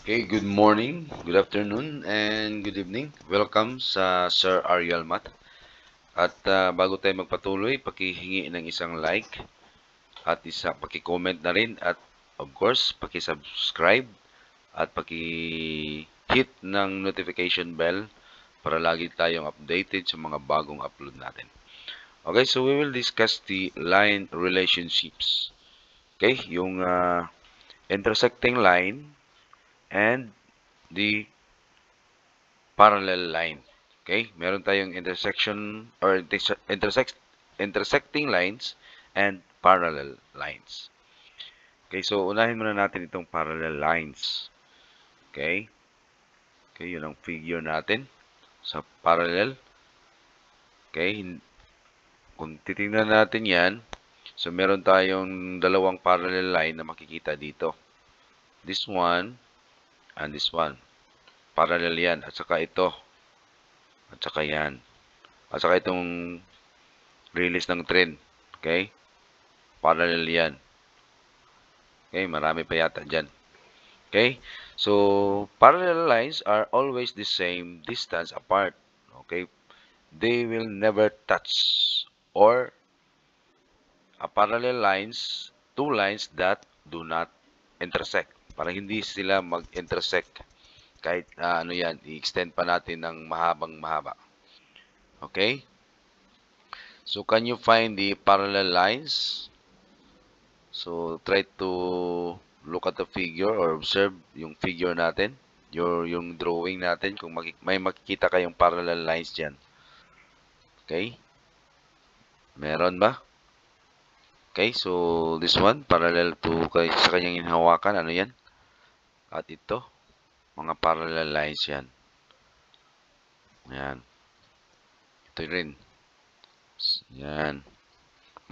Okay, good morning, good afternoon, and good evening. Welcome sa Sir Ariel Mat. At bago tayo magpatuloy, pakihingi ng isang like at paki-comment na rin at of course, paki-subscribe at paki-hit ng notification bell para lagi tayong updated sa mga bagong upload natin. Okay, so we will discuss the line relationships. Okay, yung intersecting line and the parallel line. Okay? Meron tayong intersection or intersecting lines and parallel lines. Okay, so unahin muna natin itong parallel lines. Okay? Okay, yun ang figure natin sa parallel. Okay? Kung titingnan natin yan, so meron tayong dalawang parallel line na makikita dito. This one and this one. Parallel yan. At saka ito. At saka yan. At saka itong release ng trend. Okay? Parallel yan. Okay? Marami pa yata dyan. Okay? So, parallel lines are always the same distance apart. Okay? They will never touch. Or, parallel lines, two lines that do not intersect. Para hindi sila mag-intersect. Kahit ano yan, i-extend pa natin ng mahaba. Okay? So, can you find the parallel lines? So, try to look at the figure or observe yung figure natin, yung drawing natin, kung may makikita kayong parallel lines dyan. Okay? Meron ba? Okay, so this one, parallel to sa kanyang hinahawakan, ano yan? At ito, mga parallel lines yan. Yan. Ito rin. Yan.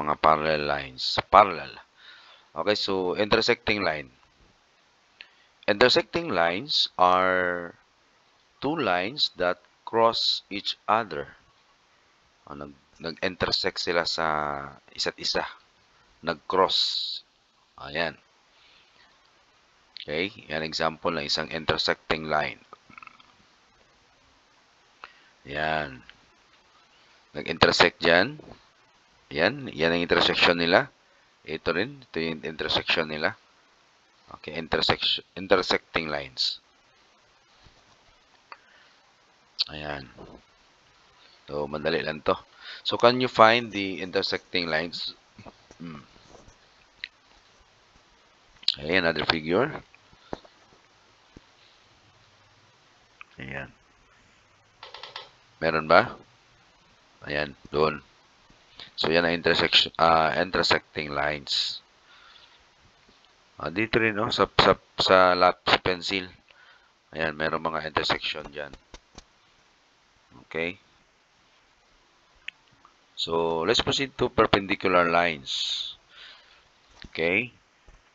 Mga parallel lines. Parallel. Okay, so intersecting line. Intersecting lines are two lines that cross each other. Nag-intersect sila sa isa't isa. Nag-cross. Ayan. Okay, yan example ng isang intersecting line. Yan. Nag-intersect dyan. Yan ang intersection nila. Ito rin, ito yung intersection nila. Okay, intersecting lines. Ayan. So, madali lang to. So, can you find the intersecting lines? Okay, another figure. Ayan. Meron ba? Ayan, doon. So, yan ang intersecting lines. Dito rin, no, sa pencil. Ayan, meron mga intersection dyan. Okay. So, let's proceed to perpendicular lines. Okay.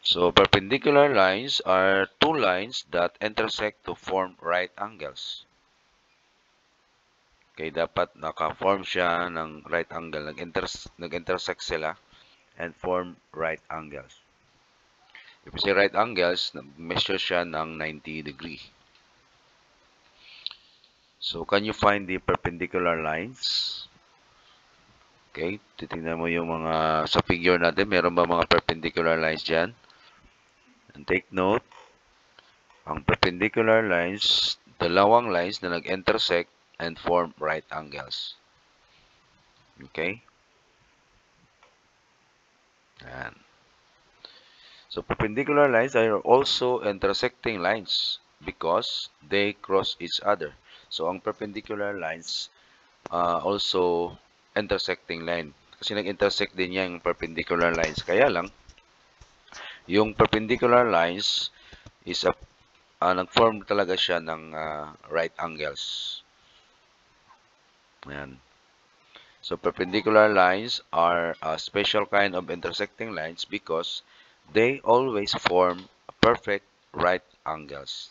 So, perpendicular lines are two lines that intersect to form right angles. Okay, dapat naka-form siya ng right angle. Nag-intersect sila and form right angles. If you say right angles, measure siya ng 90 degree. So, can you find the perpendicular lines? Okay, titingnan mo yung mga sa figure natin. Meron ba mga perpendicular lines dyan? And take note, ang perpendicular lines, dalawang lines na nag-intersect and form right angles. Okay? Ayan. So, perpendicular lines are also intersecting lines because they cross each other. So, ang perpendicular lines also intersecting line. Kasi nag-intersect din yan yung perpendicular lines. Kaya lang, yung perpendicular lines is nag-form talaga siya ng right angles. Ayan. So, perpendicular lines are a special kind of intersecting lines because they always form perfect right angles.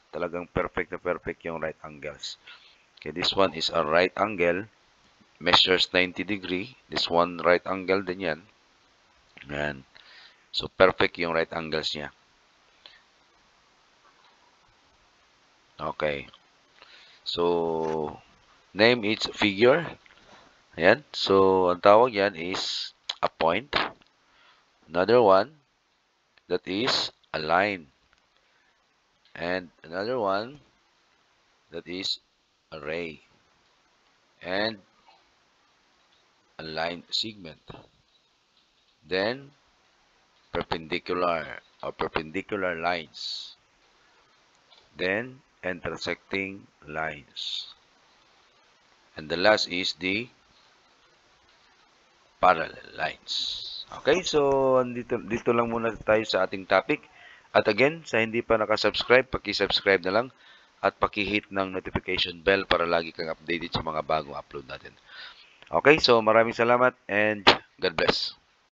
Talagang perfect na perfect yung right angles. Okay, this one is a right angle. Measures 90 degree. This one right angle din yan. Ayan. So, perfect yung right angles niya. Okay. So, name its figure. Ayan. So, ang tawag yan is a point. Another one, that is a line. And another one, that is a ray. And a line segment. Then, perpendicular or perpendicular lines. Then, intersecting lines. And the last is the parallel lines. Okay, so dito lang muna tayo sa ating topic. At again, sa hindi pa nakasubscribe, paki-subscribe na lang at paki-hit ng notification bell para lagi kang updated sa mga bagong upload natin. Okay, so maraming salamat and God bless.